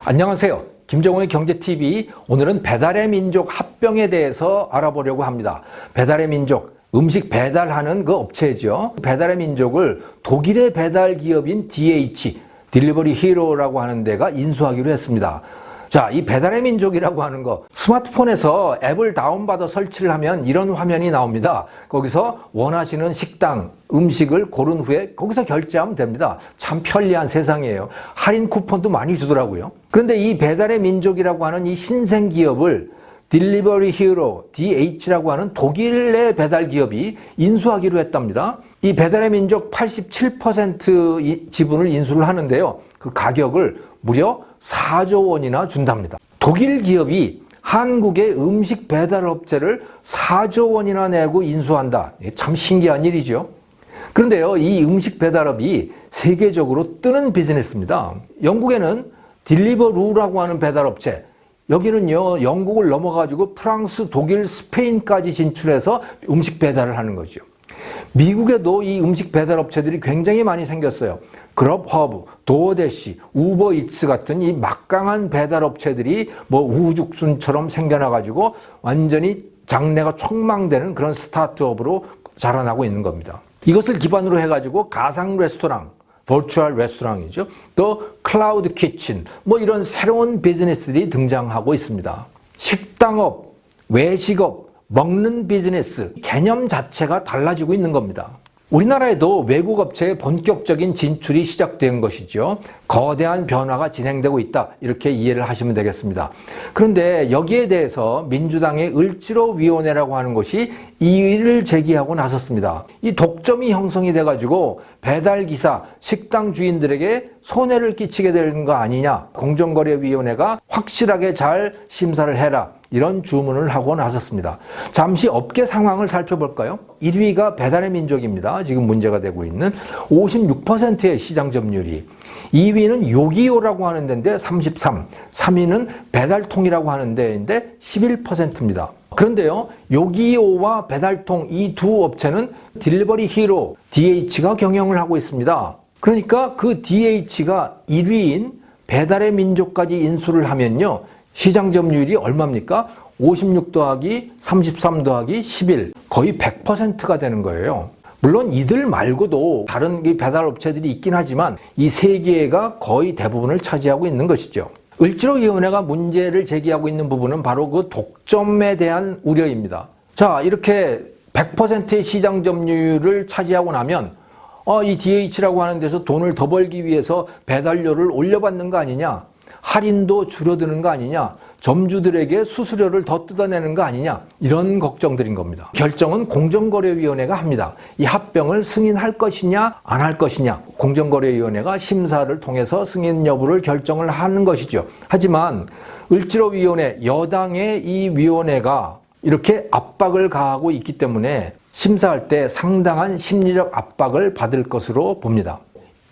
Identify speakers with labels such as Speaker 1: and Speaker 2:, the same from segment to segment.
Speaker 1: 안녕하세요. 김정호의 경제TV. 오늘은 배달의 민족 합병에 대해서 알아보려고 합니다. 배달의 민족, 음식 배달하는 그 업체죠. 배달의 민족을 독일의 배달 기업인 DH, 딜리버리 히어로라고 하는 데가 인수하기로 했습니다. 자, 이 배달의 민족이라고 하는 거, 스마트폰에서 앱을 다운받아 설치를 하면 이런 화면이 나옵니다. 거기서 원하시는 식당, 음식을 고른 후에 거기서 결제하면 됩니다. 참 편리한 세상이에요. 할인 쿠폰도 많이 주더라고요. 그런데 이 배달의 민족이라고 하는 이 신생 기업을 딜리버리 히어로, DH라고 하는 독일의 배달 기업이 인수하기로 했답니다. 이 배달의 민족 87% 지분을 인수를 하는데요. 그 가격을 무려 4조 원이나 준답니다. 독일 기업이 한국의 음식 배달 업체를 4조 원이나 내고 인수한다. 참 신기한 일이죠. 그런데요, 이 음식 배달업이 세계적으로 뜨는 비즈니스입니다. 영국에는 딜리버루라고 하는 배달 업체, 여기는요, 영국을 넘어가지고 프랑스, 독일, 스페인까지 진출해서 음식 배달을 하는 거죠. 미국에도 이 음식 배달 업체들이 굉장히 많이 생겼어요. 그럽허브, 도어대시, 우버이츠 같은 이 막강한 배달 업체들이 뭐 우후죽순처럼 생겨나가지고 완전히 장래가 촉망되는 그런 스타트업으로 자라나고 있는 겁니다. 이것을 기반으로 해가지고 가상 레스토랑, 버추얼 레스토랑이죠. 또 클라우드 키친, 뭐 이런 새로운 비즈니스들이 등장하고 있습니다. 식당업, 외식업, 먹는 비즈니스, 개념 자체가 달라지고 있는 겁니다. 우리나라에도 외국 업체의 본격적인 진출이 시작된 것이죠. 거대한 변화가 진행되고 있다. 이렇게 이해를 하시면 되겠습니다. 그런데 여기에 대해서 민주당의 을지로위원회라고 하는 것이 이의를 제기하고 나섰습니다. 이 독점이 형성이 돼가지고 배달기사, 식당 주인들에게 손해를 끼치게 되는 거 아니냐. 공정거래위원회가 확실하게 잘 심사를 해라. 이런 주문을 하고 나섰습니다. 잠시 업계 상황을 살펴볼까요? 1위가 배달의 민족입니다. 지금 문제가 되고 있는 56%의 시장 점유율이. 2위는 요기요라고 하는 데인데 33, 3위는 배달통이라고 하는 데인데 11%입니다. 그런데요, 요기요와 배달통 이 두 업체는 딜리버리 히어로, DH가 경영을 하고 있습니다. 그러니까 그 DH가 1위인 배달의 민족까지 인수를 하면요, 시장 점유율이 얼마입니까? 56 더하기 33 더하기 11, 거의 100%가 되는 거예요. 물론 이들 말고도 다른 배달업체들이 있긴 하지만 이 세 개가 거의 대부분을 차지하고 있는 것이죠. 을지로위원회가 문제를 제기하고 있는 부분은 바로 그 독점에 대한 우려입니다. 자, 이렇게 100%의 시장 점유율을 차지하고 나면 이 DH라고 하는 데서 돈을 더 벌기 위해서 배달료를 올려받는 거 아니냐? 할인도 줄어드는 거 아니냐, 점주들에게 수수료를 더 뜯어내는 거 아니냐, 이런 걱정들인 겁니다. 결정은 공정거래위원회가 합니다. 이 합병을 승인할 것이냐 안 할 것이냐, 공정거래위원회가 심사를 통해서 승인 여부를 결정을 하는 것이죠. 하지만 을지로위원회, 여당의 이 위원회가 이렇게 압박을 가하고 있기 때문에 심사할 때 상당한 심리적 압박을 받을 것으로 봅니다.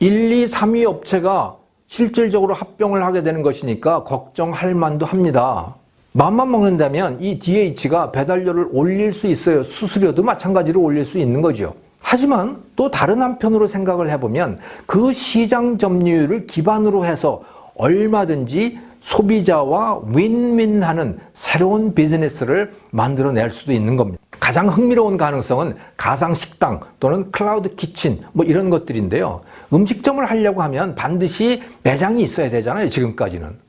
Speaker 1: 1, 2, 3위 업체가 실질적으로 합병을 하게 되는 것이니까 걱정할 만도 합니다. 맘만 먹는다면 이 DH가 배달료를 올릴 수 있어요. 수수료도 마찬가지로 올릴 수 있는 거죠. 하지만 또 다른 한편으로 생각을 해보면 그 시장 점유율을 기반으로 해서 얼마든지 소비자와 윈윈하는 새로운 비즈니스를 만들어낼 수도 있는 겁니다. 가장 흥미로운 가능성은 가상식당 또는 클라우드 키친 뭐 이런 것들인데요. 음식점을 하려고 하면 반드시 매장이 있어야 되잖아요. 지금까지는.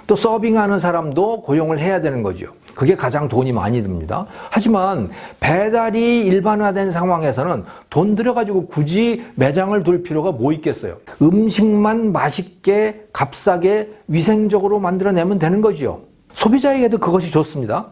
Speaker 1: 또 서빙하는 사람도 고용을 해야 되는 거죠. 그게 가장 돈이 많이 듭니다. 하지만 배달이 일반화된 상황에서는 돈 들여가지고 굳이 매장을 둘 필요가 뭐 있겠어요. 음식만 맛있게 값싸게 위생적으로 만들어내면 되는 거죠. 소비자에게도 그것이 좋습니다.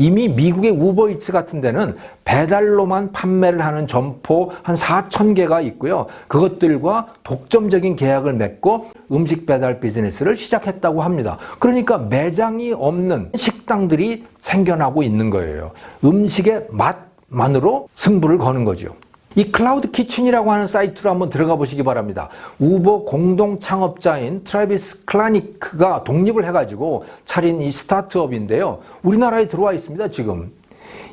Speaker 1: 이미 미국의 우버이츠 같은 데는 배달로만 판매를 하는 점포 한 4,000개가 있고요. 그것들과 독점적인 계약을 맺고 음식 배달 비즈니스를 시작했다고 합니다. 그러니까 매장이 없는 식당들이 생겨나고 있는 거예요. 음식의 맛만으로 승부를 거는 거죠. 이 클라우드 키친이라고 하는 사이트로 한번 들어가 보시기 바랍니다. 우버 공동 창업자인 트래비스 클라니크가 독립을 해가지고 차린 이 스타트업인데요. 우리나라에 들어와 있습니다, 지금.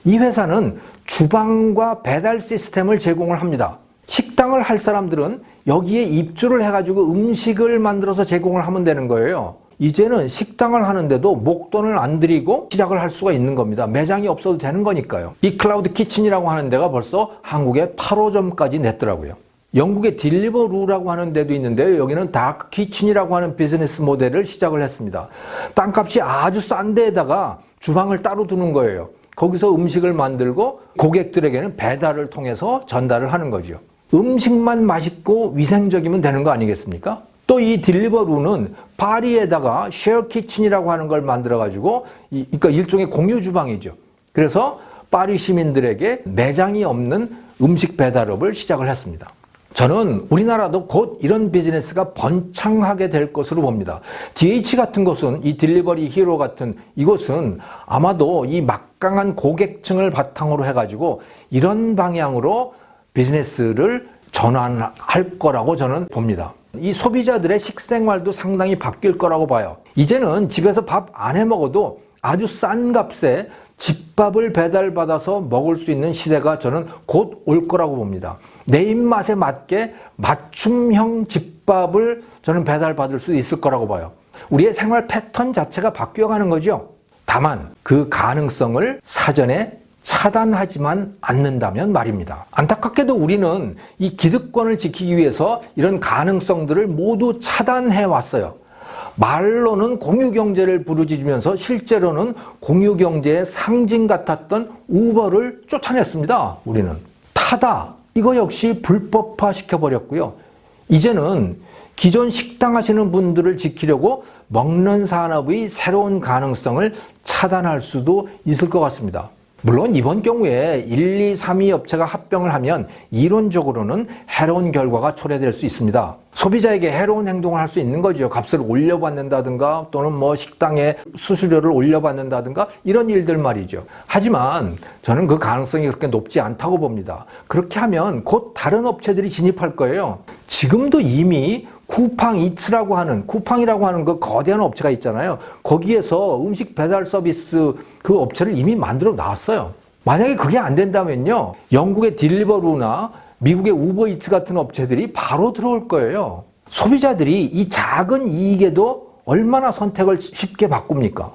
Speaker 1: 이 회사는 주방과 배달 시스템을 제공을 합니다. 식당을 할 사람들은 여기에 입주를 해가지고 음식을 만들어서 제공을 하면 되는 거예요. 이제는 식당을 하는데도 목돈을 안 들이고 시작을 할 수가 있는 겁니다. 매장이 없어도 되는 거니까요. 이 클라우드 키친이라고 하는 데가 벌써 한국에 8호점까지 냈더라고요. 영국의 딜리버루라고 하는 데도 있는데요. 여기는 다크 키친이라고 하는 비즈니스 모델을 시작을 했습니다. 땅값이 아주 싼 데에다가 주방을 따로 두는 거예요. 거기서 음식을 만들고 고객들에게는 배달을 통해서 전달을 하는 거죠. 음식만 맛있고 위생적이면 되는 거 아니겠습니까? 또 이 딜리버루는 파리에다가 쉐어 키친이라고 하는 걸 만들어가지고 그러니까 일종의 공유 주방이죠. 그래서 파리 시민들에게 매장이 없는 음식 배달업을 시작을 했습니다. 저는 우리나라도 곧 이런 비즈니스가 번창하게 될 것으로 봅니다. DH 같은 곳은 이 딜리버리 히로 같은 이곳은 아마도 이 막강한 고객층을 바탕으로 해가지고 이런 방향으로 비즈니스를 전환할 거라고 저는 봅니다. 이 소비자들의 식생활도 상당히 바뀔 거라고 봐요. 이제는 집에서 밥 안 해 먹어도 아주 싼 값에 집밥을 배달받아서 먹을 수 있는 시대가 저는 곧 올 거라고 봅니다. 내 입맛에 맞게 맞춤형 집밥을 저는 배달받을 수 있을 거라고 봐요. 우리의 생활 패턴 자체가 바뀌어가는 거죠. 다만 그 가능성을 사전에 차단하지만 않는다면 말입니다. 안타깝게도 우리는 이 기득권을 지키기 위해서 이런 가능성들을 모두 차단해 왔어요. 말로는 공유경제를 부르짖으면서 실제로는 공유경제의 상징 같았던 우버를 쫓아냈습니다. 우리는 타다 이거 역시 불법화 시켜버렸고요. 이제는 기존 식당 하시는 분들을 지키려고 먹는 산업의 새로운 가능성을 차단할 수도 있을 것 같습니다. 물론 이번 경우에 1, 2, 3위 업체가 합병을 하면 이론적으로는 해로운 결과가 초래될 수 있습니다. 소비자에게 해로운 행동을 할 수 있는 거죠. 값을 올려받는다든가 또는 뭐 식당에 수수료를 올려받는다든가 이런 일들 말이죠. 하지만 저는 그 가능성이 그렇게 높지 않다고 봅니다. 그렇게 하면 곧 다른 업체들이 진입할 거예요. 지금도 이미 쿠팡이츠라고 하는 쿠팡이라고 하는 그 거대한 업체가 있잖아요. 거기에서 음식 배달 서비스 그 업체를 이미 만들어 놨어요. 만약에 그게 안 된다면요, 영국의 딜리버루나 미국의 우버이츠 같은 업체들이 바로 들어올 거예요. 소비자들이 이 작은 이익에도 얼마나 선택을 쉽게 바꿉니까?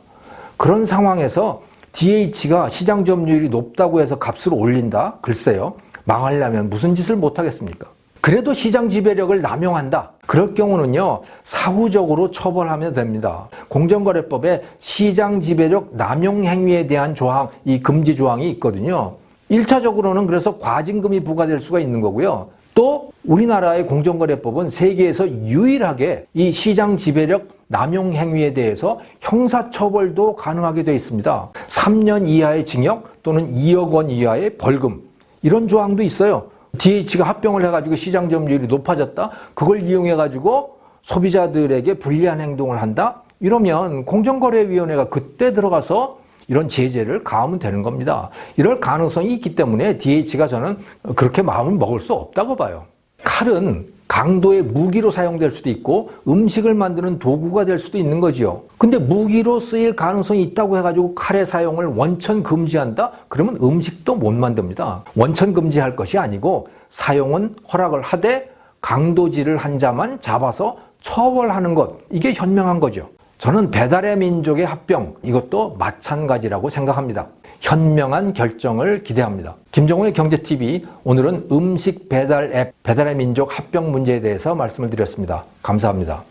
Speaker 1: 그런 상황에서 DH가 시장 점유율이 높다고 해서 값을 올린다? 글쎄요. 망하려면 무슨 짓을 못하겠습니까? 그래도 시장 지배력을 남용한다. 그럴 경우는요, 사후적으로 처벌하면 됩니다. 공정거래법에 시장 지배력 남용 행위에 대한 조항, 이 금지 조항이 있거든요. 1차적으로는 그래서 과징금이 부과될 수가 있는 거고요. 또 우리나라의 공정거래법은 세계에서 유일하게 이 시장 지배력 남용 행위에 대해서 형사처벌도 가능하게 되어 있습니다. 3년 이하의 징역 또는 2억 원 이하의 벌금, 이런 조항도 있어요. DH가 합병을 해가지고 시장 점유율이 높아졌다? 그걸 이용해가지고 소비자들에게 불리한 행동을 한다? 이러면 공정거래위원회가 그때 들어가서 이런 제재를 가하면 되는 겁니다. 이럴 가능성이 있기 때문에 DH가 저는 그렇게 마음을 먹을 수 없다고 봐요. 칼은 강도의 무기로 사용될 수도 있고 음식을 만드는 도구가 될 수도 있는 거지요. 근데 무기로 쓰일 가능성이 있다고 해가지고 칼의 사용을 원천 금지한다? 그러면 음식도 못 만듭니다. 원천 금지할 것이 아니고 사용은 허락을 하되 강도질을 한 자만 잡아서 처벌하는 것, 이게 현명한 거죠. 저는 배달의 민족의 합병, 이것도 마찬가지라고 생각합니다. 현명한 결정을 기대합니다. 김정우의 경제TV, 오늘은 음식 배달 앱 배달의 민족 합병 문제에 대해서 말씀을 드렸습니다. 감사합니다.